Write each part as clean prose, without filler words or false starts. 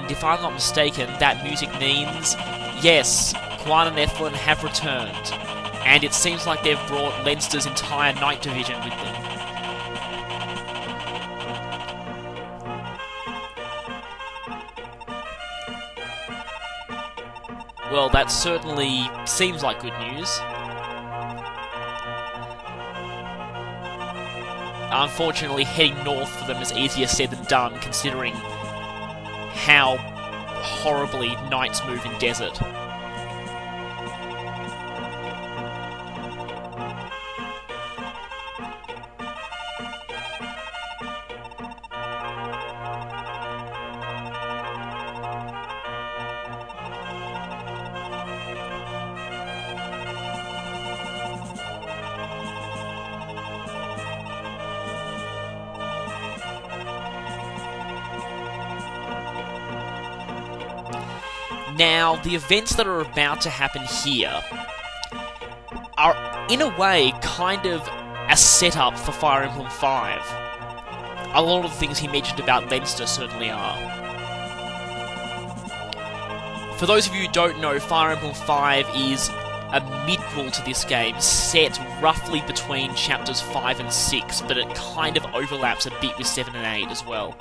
and if I'm not mistaken, that music means, yes, Quan and Ethlyn have returned, and it seems like they've brought Leinster's entire Night Division with them. Well, that certainly seems like good news. Unfortunately, heading north for them is easier said than done, considering how horribly knights move in desert. Now, the events that are about to happen here are, in a way, kind of a setup for Fire Emblem 5. A lot of the things he mentioned about Leinster certainly are. For those of you who don't know, Fire Emblem 5 is a midquel to this game, set roughly between chapters 5 and 6, but it kind of overlaps a bit with 7 and 8 as well.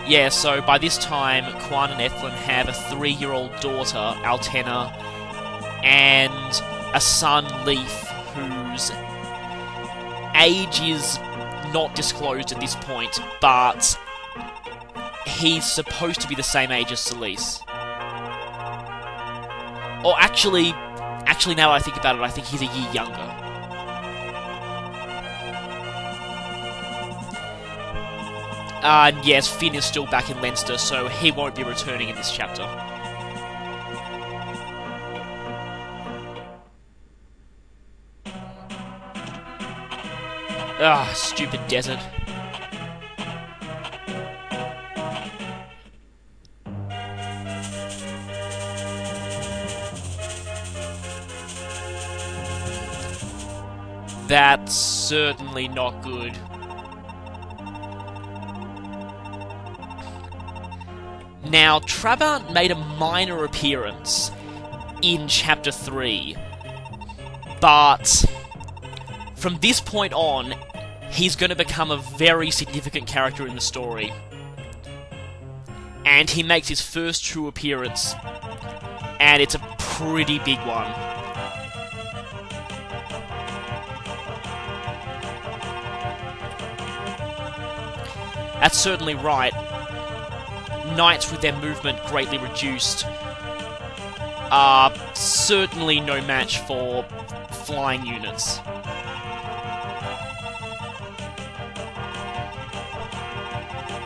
Yeah, so by this time, Quan and Ethlyn have a 3-year-old daughter, Altena, and a son, Leaf, whose age is not disclosed at this point, but he's supposed to be the same age as Celise. Or actually, now that I think about it, I think he's a year younger. And yes, Finn is still back in Leinster, so he won't be returning in this chapter. Ah, stupid desert. That's certainly not good. Now, Trabant made a minor appearance in Chapter 3, but from this point on, he's going to become a very significant character in the story. And he makes his first true appearance, and it's a pretty big one. That's certainly right. Knights with their movement greatly reduced are certainly no match for flying units.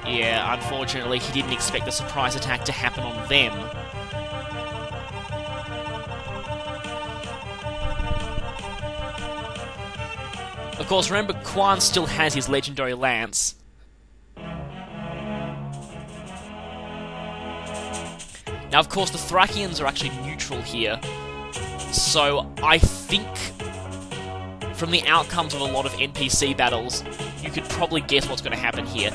Yeah, unfortunately, he didn't expect the surprise attack to happen on them. Of course, remember, Quan still has his legendary lance. Now, of course, the Thracians are actually neutral here, so I think from the outcomes of a lot of NPC battles, you could probably guess what's going to happen here.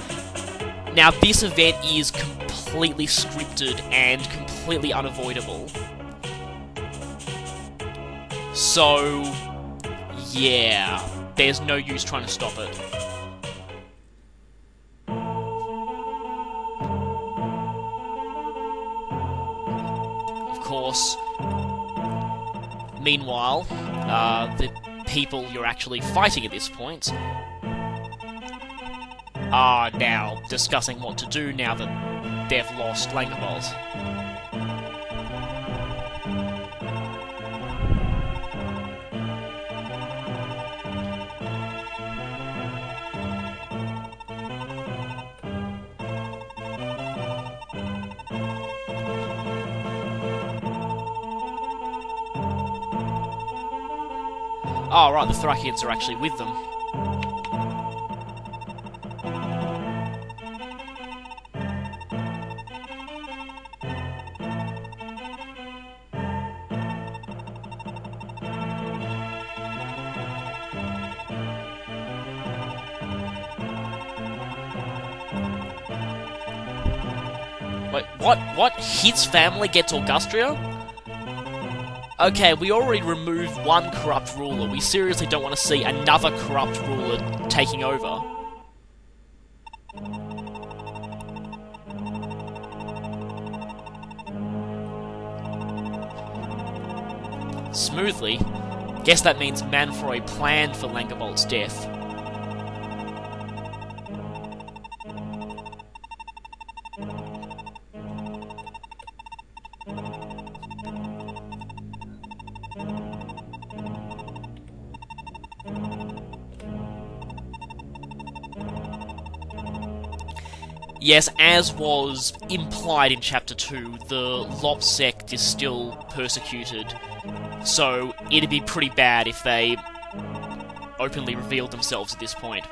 Now, this event is completely scripted and completely unavoidable. So, yeah, there's no use trying to stop it. Meanwhile, the people you're actually fighting at this point are now discussing what to do now that they've lost Langerbolt. Oh, right, the Thracians are actually with them. Wait, what? What? His family gets Augustria? Okay, we already removed one corrupt ruler. We seriously don't want to see another corrupt ruler taking over. Smoothly? Guess that means Manfory planned for Langerbolt's death. Yes, as was implied in Chapter 2, the Lop sect is still persecuted, so it'd be pretty bad if they openly revealed themselves at this point.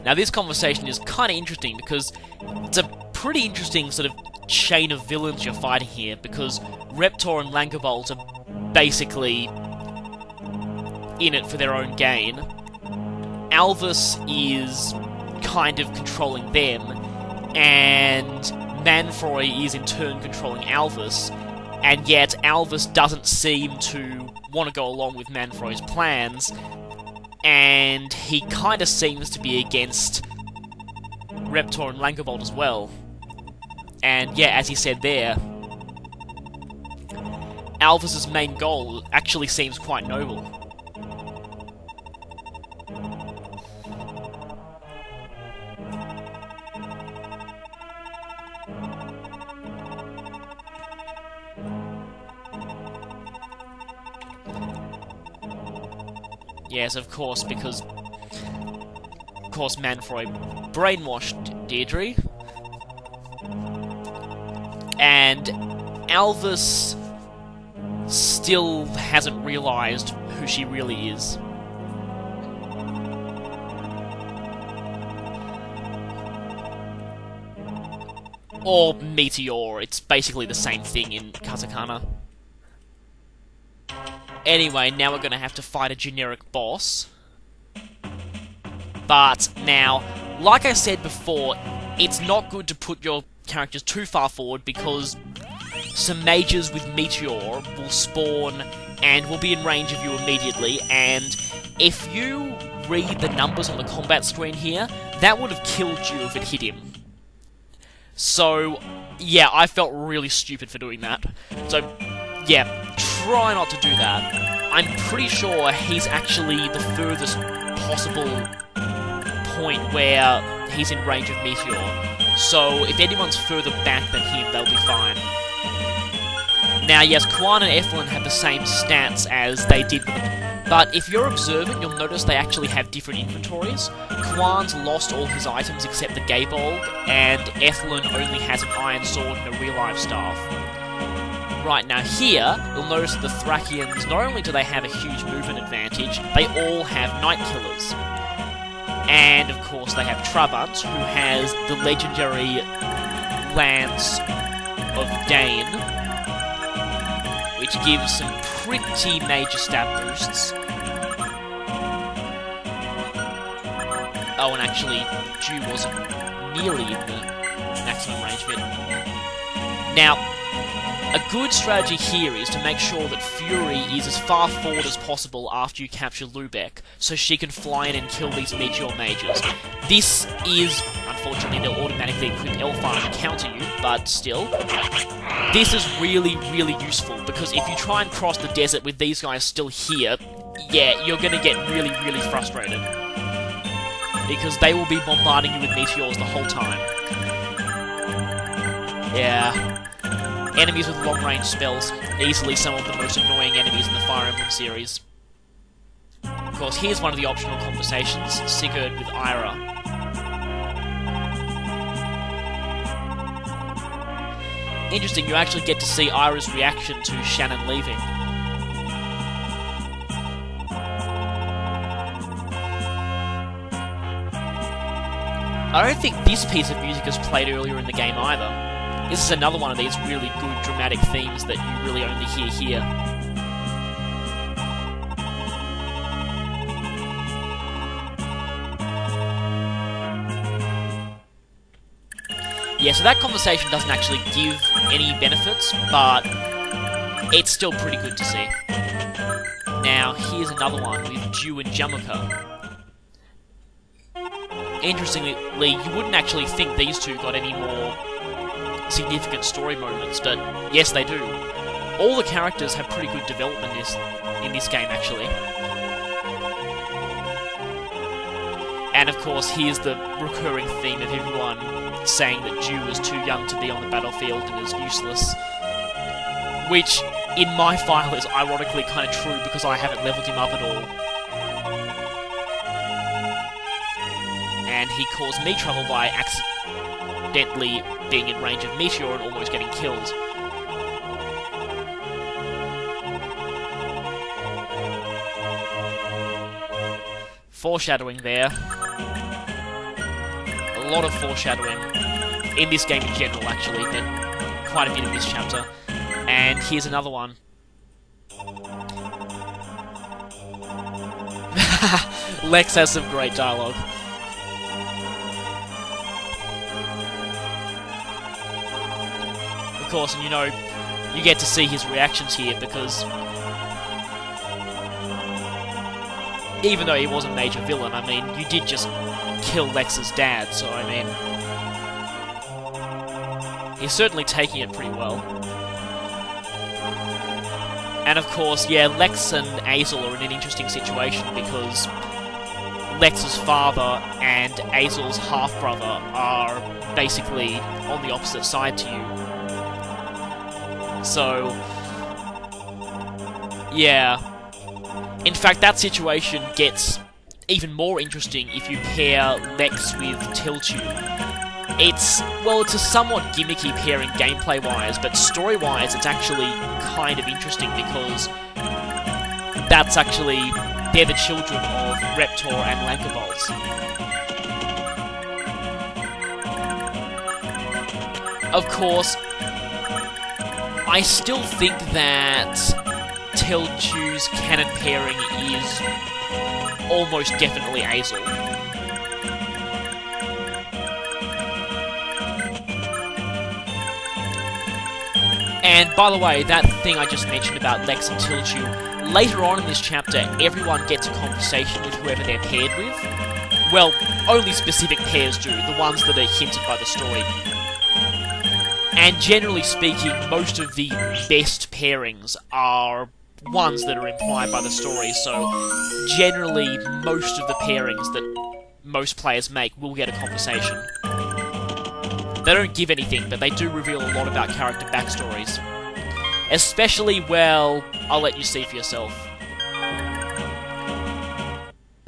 Now this conversation is kind of interesting because it's a pretty interesting sort of chain of villains you're fighting here, because Reptor and Langerbolt are basically in it for their own gain. Alvis is kind of controlling them, and Manfory is in turn controlling Alvis, and yet Alvis doesn't seem to want to go along with Manfory's plans, and he kind of seems to be against Reptor and Langerbolt as well. And yeah, as he said there, Alvis's main goal actually seems quite noble. Yes, of course, because Manfory brainwashed Deirdre, and Alvis still hasn't realised who she really is. Or Meteor, it's basically the same thing in Katakana. Anyway, now we're going to have to fight a generic boss. But now, like I said before, it's not good to put your characters too far forward because some mages with Meteor will spawn and will be in range of you immediately, and if you read the numbers on the combat screen here, that would have killed you if it hit him. So, yeah, I felt really stupid for doing that. So, yeah, try not to do that. I'm pretty sure he's actually the furthest possible point where he's in range of Meteor. So if anyone's further back than him, they'll be fine. Now yes, Quan and Ethlyn have the same stats as they did, but if you're observant, you'll notice they actually have different inventories. Quan's lost all his items except the Gaybolg, and Ethlyn only has an iron sword and a real-life staff. Right, now here, you'll notice that the Thracians, not only do they have a huge movement advantage, they all have Night Killers. And, of course, they have Trabant, who has the legendary Lance of Dane, which gives some pretty major stat boosts. Oh, and actually, Dew wasn't nearly in the maximum range of it. Now, a good strategy here is to make sure that Fury is as far forward as possible after you capture Lubeck, so she can fly in and kill these Meteor Mages. This is, unfortunately, they'll automatically equip Elfar and counter you, but still. This is really, really useful, because if you try and cross the desert with these guys still here, yeah, you're gonna get really, really frustrated. Because they will be bombarding you with meteors the whole time. Yeah. Enemies with long-range spells, easily some of the most annoying enemies in the Fire Emblem series. Of course, here's one of the optional conversations, Sigurd with Ira. Interesting, you actually get to see Ira's reaction to Shannon leaving. I don't think this piece of music is played earlier in the game either. This is another one of these really good dramatic themes that you really only hear here. Yeah, so that conversation doesn't actually give any benefits, but it's still pretty good to see. Now, here's another one with Ju and Jamuka. Interestingly, you wouldn't actually think these two got any more significant story moments, but yes, they do. All the characters have pretty good development in this game, actually. And of course, here's the recurring theme of everyone saying that Ju is too young to be on the battlefield and is useless. Which, in my file, is ironically kind of true because I haven't leveled him up at all. And he caused me trouble by accidentally being in range of Meteor and almost getting killed. Foreshadowing there. A lot of foreshadowing. In this game in general, actually, but quite a bit in this chapter. And here's another one. Lex has some great dialogue. Of course, and you know, you get to see his reactions here because even though he was a major villain, I mean, you did just kill Lex's dad, so I mean, he's certainly taking it pretty well. And of course, yeah, Lex and Azel are in an interesting situation because Lex's father and Azel's half-brother are basically on the opposite side to you. So, yeah. In fact, that situation gets even more interesting if you pair Lex with Tiltu. It's a somewhat gimmicky pairing gameplay-wise, but story-wise it's actually kind of interesting because they're the children of Reptor and Lankabolt. Of course, I still think that Tiltu's canon pairing is almost definitely Azel. And by the way, that thing I just mentioned about Lex and Tiltu, later on in this chapter, everyone gets a conversation with whoever they're paired with. Well, only specific pairs do, the ones that are hinted by the story. And generally speaking, most of the best pairings are ones that are implied by the story, so generally most of the pairings that most players make will get a conversation. They don't give anything, but they do reveal a lot about character backstories. Especially, well, I'll let you see for yourself.